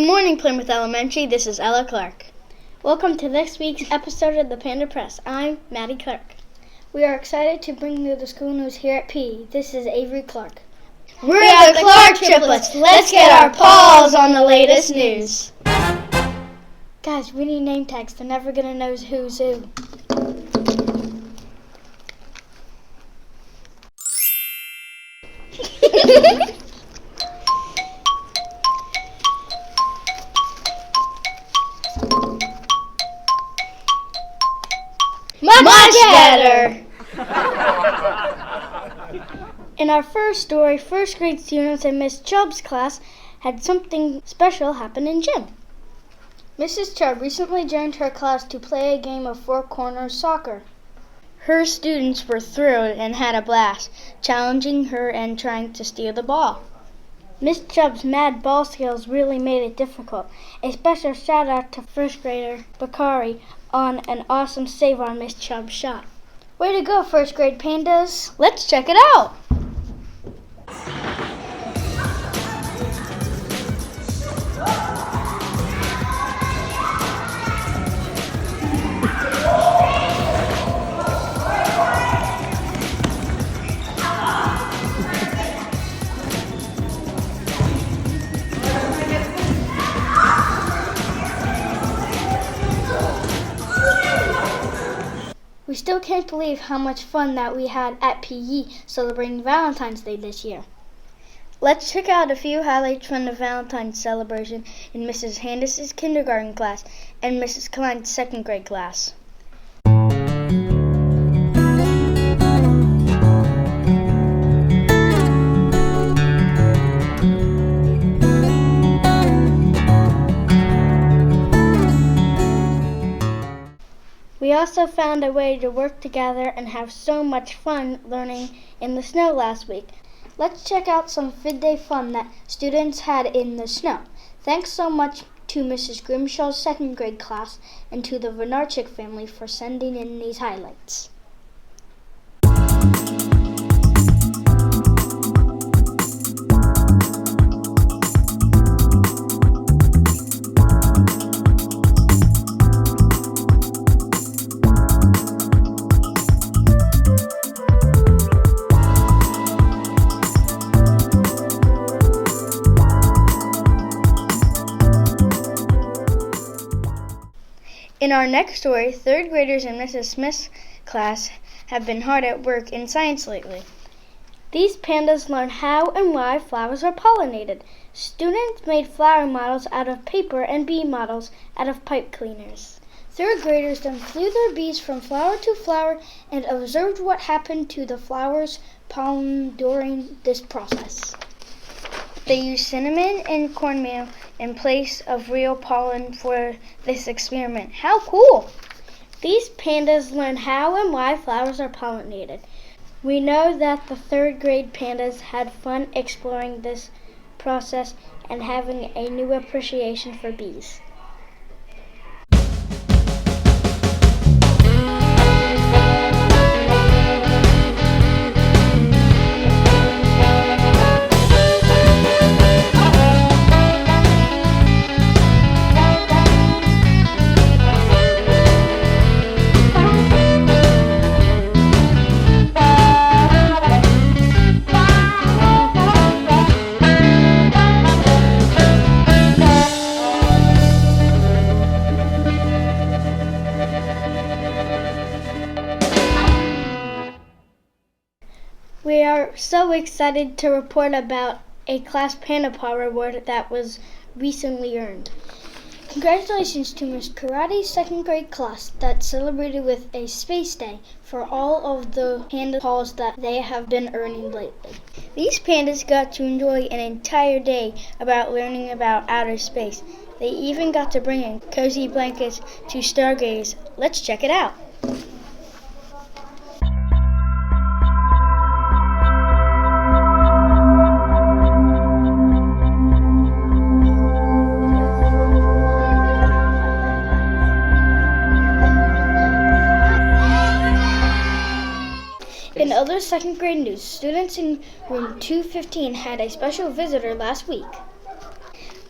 Good morning, Plymouth Elementary. This is Ella Clark. Welcome to this week's episode of the Panda Press. I'm Maddie Clark. We are excited to bring you the school news here at PE. This is Avery Clark. We're the Clark triplets. Let's get our paws on the latest news. Guys, we need name tags. They're never going to know who's who. Much better! In our first story, first grade students in Miss Chubb's class had something special happen in gym. Mrs. Chubb recently joined her class to play a game of four corners soccer. Her students were thrilled and had a blast, challenging her and trying to steal the ball. Miss Chubb's mad ball skills really made it difficult. A special shout out to first grader Bakari on an awesome save on Miss Chubb's shot. Way to go, first grade pandas. Let's check it out. We still can't believe how much fun that we had at PE celebrating Valentine's Day this year. Let's check out a few highlights from the Valentine's celebration in Mrs. Handis' kindergarten class and Mrs. Klein's second grade class. We also found a way to work together and have so much fun learning in the snow last week. Let's check out some Fid Day fun that students had in the snow. Thanks so much to Mrs. Grimshaw's second grade class and to the Venarchik family for sending in these highlights. In our next story, third graders in Mrs. Smith's class have been hard at work in science lately. These pandas learned how and why flowers are pollinated. Students made flower models out of paper and bee models out of pipe cleaners. Third graders then flew their bees from flower to flower and observed what happened to the flower's pollen during this process. They used cinnamon and cornmeal in place of real pollen for this experiment. How cool! These pandas learned how and why flowers are pollinated. We know that the third grade pandas had fun exploring this process and having a new appreciation for bees. We are so excited to report about a Class Panda Paw award that was recently earned. Congratulations to Ms. Karate's second grade class that celebrated with a space day for all of the panda paws that they have been earning lately. These pandas got to enjoy an entire day about learning about outer space. They even got to bring in cozy blankets to stargaze. Let's check it out. In other second grade news, students in room 215 had a special visitor last week.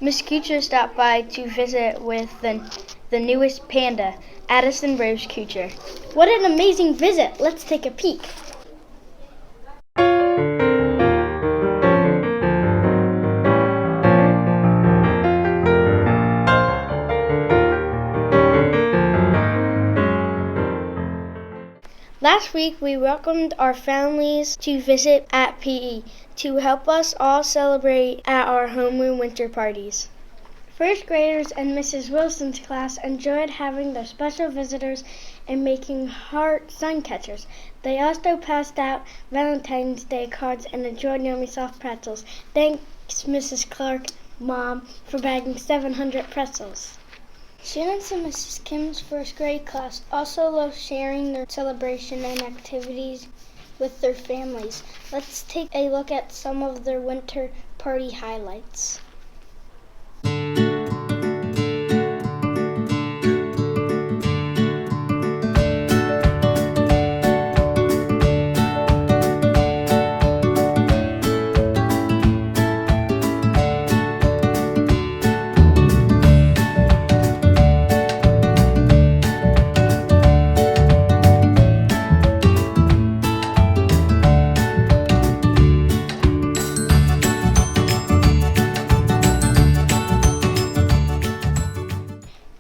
Miss Kuchar stopped by to visit with the newest panda, Addison Rose Kuchar. What an amazing visit! Let's take a peek. Last week, we welcomed our families to visit at PE to help us all celebrate at our homeroom winter parties. First graders and Mrs. Wilson's class enjoyed having their special visitors and making heart sun catchers. They also passed out Valentine's Day cards and enjoyed yummy soft pretzels. Thanks, Mrs. Clark, Mom, for bagging 700 pretzels. Students in Mrs. Kim's first grade class also love sharing their celebration and activities with their families. Let's take a look at some of their winter party highlights.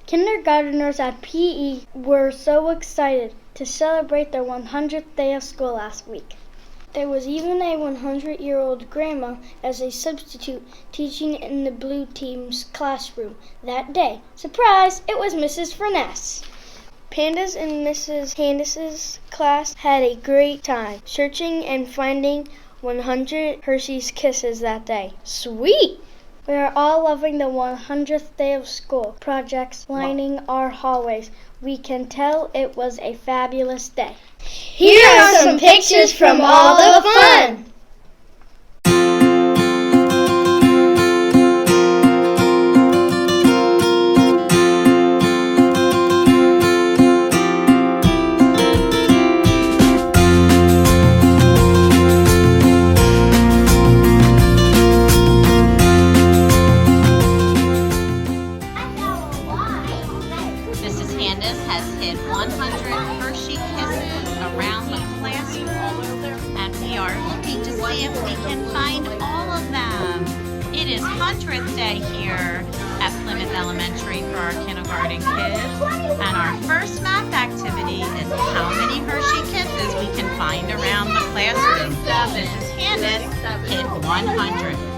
Kindergarteners at PE were so excited to celebrate their 100th day of school last week. There was even a 100-year-old grandma as a substitute teaching in the blue team's classroom that day. Surprise! It was Mrs. Furness. Pandas in Mrs. Candace's class had a great time searching and finding 100 Hershey's Kisses that day. Sweet! We are all loving the 100th day of school projects lining our hallways. We can tell it was a fabulous day. Here are some pictures from all the fun. Mrs. Candace has hid 100 Hershey Kisses around the classroom, and we are looking to see if we can find all of them. It is 100th day here at Plymouth Elementary for our kindergarten kids, and our first math activity is how many Hershey Kisses we can find around the classroom. Mrs. Candace hid 100.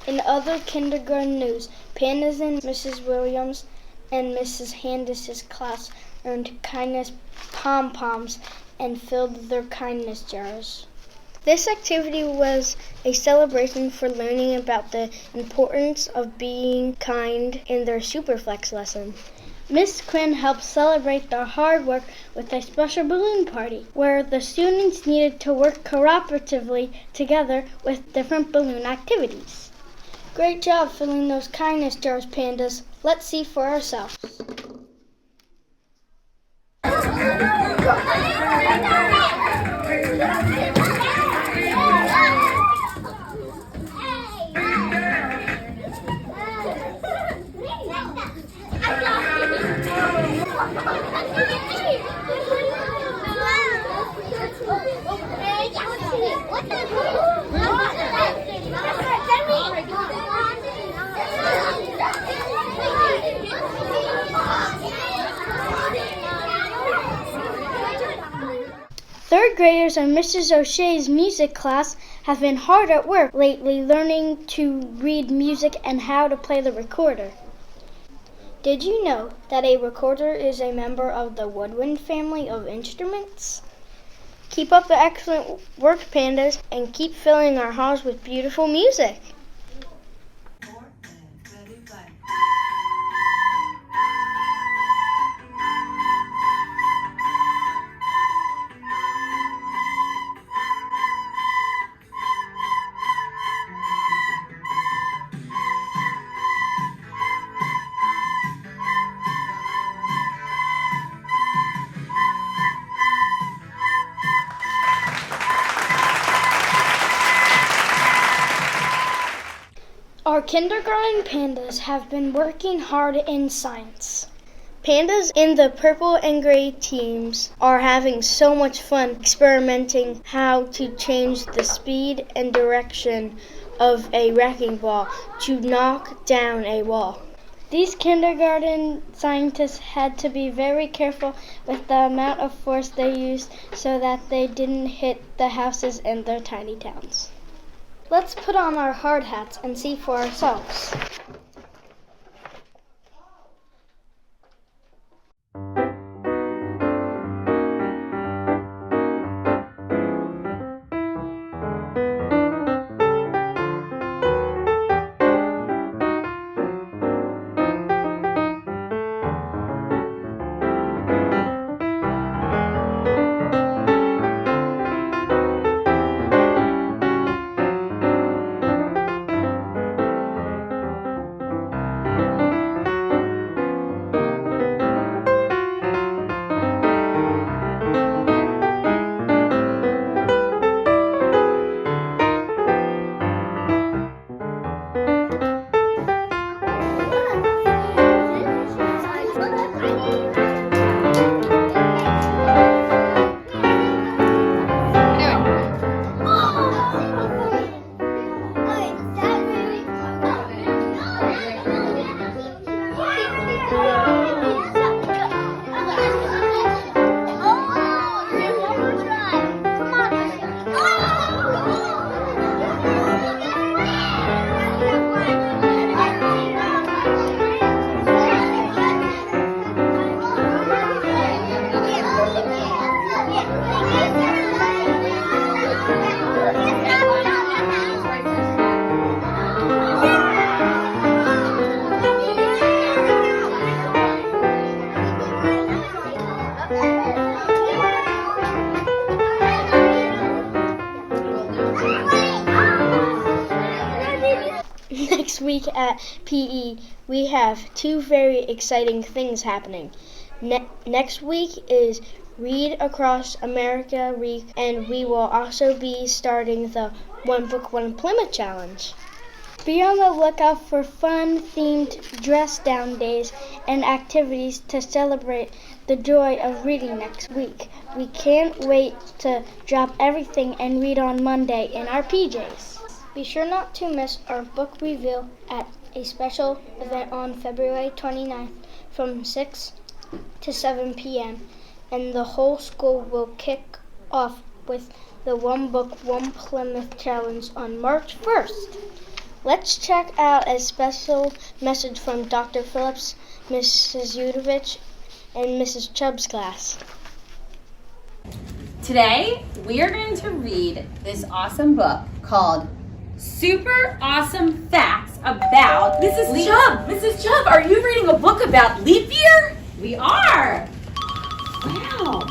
In other kindergarten news, pandas in Mrs. Williams and Mrs. Candace's class earned kindness pom-poms and filled their kindness jars. This activity was a celebration for learning about the importance of being kind in their Superflex lesson. Miss Quinn helped celebrate their hard work with a special balloon party, where the students needed to work cooperatively together with different balloon activities. Great job filling those kindness jars, pandas. Let's see for ourselves. Third graders in Mrs. O'Shea's music class have been hard at work lately learning to read music and how to play the recorder. Did you know that a recorder is a member of the woodwind family of instruments? Keep up the excellent work, pandas, and keep filling our halls with beautiful music. kindergarten pandas have been working hard in science. Pandas in the purple and gray teams are having so much fun experimenting how to change the speed and direction of a wrecking ball to knock down a wall. These kindergarten scientists had to be very careful with the amount of force they used so that they didn't hit the houses in their tiny towns. Let's put on our hard hats and see for ourselves. Next week at PE, we have two very exciting things happening. Next week is Read Across America Week, and we will also be starting the One Book, One Plymouth Challenge. Be on the lookout for fun-themed dress-down days and activities to celebrate the joy of reading next week. We can't wait to drop everything and read on Monday in our PJs. Be sure not to miss our book reveal at a special event on February 29th from 6 to 7 p.m. and the whole school will kick off with the One Book, One Plymouth Challenge on March 1st. Let's check out a special message from Dr. Phillips, Mrs. Udovich, and Mrs. Chubb's class. Today, we are going to read this awesome book called Super Awesome Facts About Mrs. Chubb! Mrs. Chubb, are you reading a book about leap year? We are! Wow!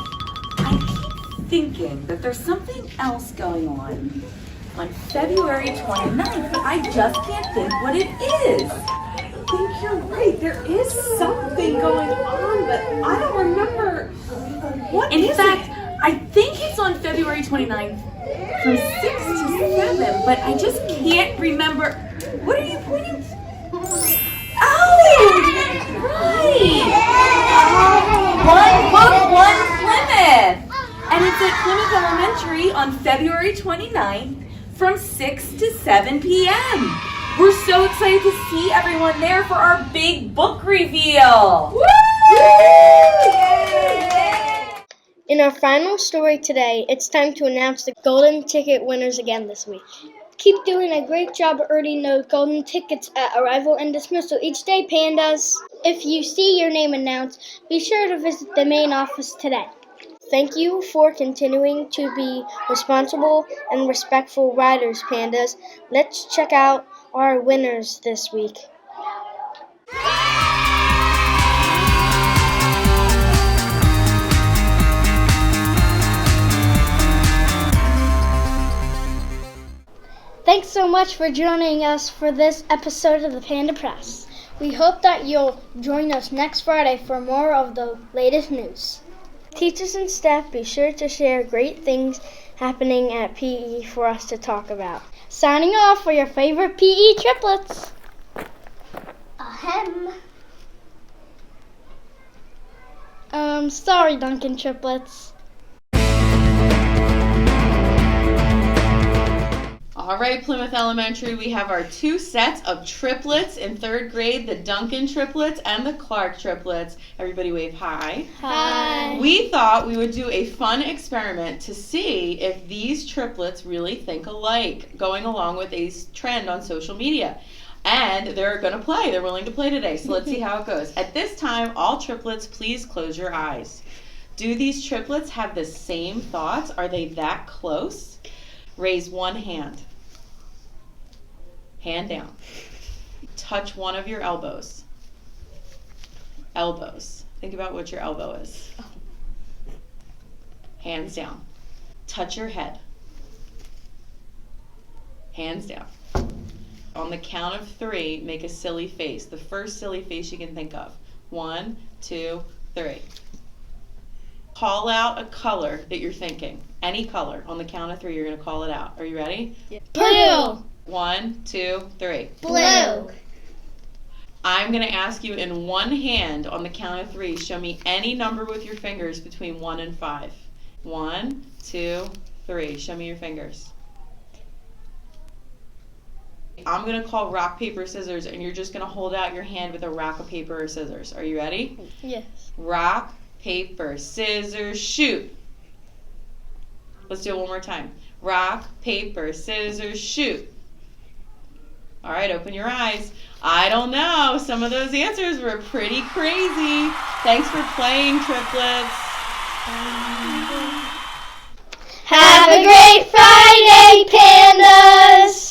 I keep thinking that there's something else going on February 29th, but I just can't think what it is. I think you're right. There is something going on, but I don't remember what In is fact, it? I think it's on February 29th from 6 to 7, but I just can't remember. What are you pointing to? Oh! Right! One Book, One Plymouth! And it's at Plymouth Elementary on February 29th from 6 to 7 p.m. We're so excited to see everyone there for our big book reveal! Woo! In our final story today, it's time to announce the golden ticket winners again this week. Keep doing a great job earning those golden tickets at arrival and dismissal each day, Pandas. If you see your name announced, be sure to visit the main office today. Thank you for continuing to be responsible and respectful riders, Pandas. Let's check out our winners this week. Thanks so much for joining us for this episode of the Panda Press. We hope that you'll join us next Friday for more of the latest news. Teachers and staff, be sure to share great things happening at PE for us to talk about. Signing off for your favorite PE triplets. M. Sorry, Duncan triplets. All right, Plymouth Elementary, we have our 2 sets of triplets in 3rd grade, the Duncan triplets and the Clark triplets. Everybody wave hi. Hi. We thought we would do a fun experiment to see if these triplets really think alike, going along with a trend on social media. And they're going to play. They're willing to play today, so let's see how it goes. At this time, all triplets, please close your eyes. Do these triplets have the same thoughts? Are they that close? Raise one hand. Hand down. Touch one of your elbows. Elbows. Think about what your elbow is. Hands down. Touch your head. Hands down. On the count of 3, make a silly face. The first silly face you can think of. 1, 2, 3. Call out a color that you're thinking. Any color. On the count of 3, you're going to call it out. Are you ready? Blue. 1, 2, 3. Blue. I'm going to ask you in one hand on the count of 3, show me any number with your fingers between 1 and 5. 1, 2, 3. Show me your fingers. I'm going to call rock, paper, scissors, and you're just going to hold out your hand with a rock of paper or scissors. Are you ready? Yes. Rock, paper, scissors, shoot. Let's do it one more time. Rock, paper, scissors, shoot. All right, open your eyes. I don't know. Some of those answers were pretty crazy. Thanks for playing, triplets. Have a great Friday, pandas!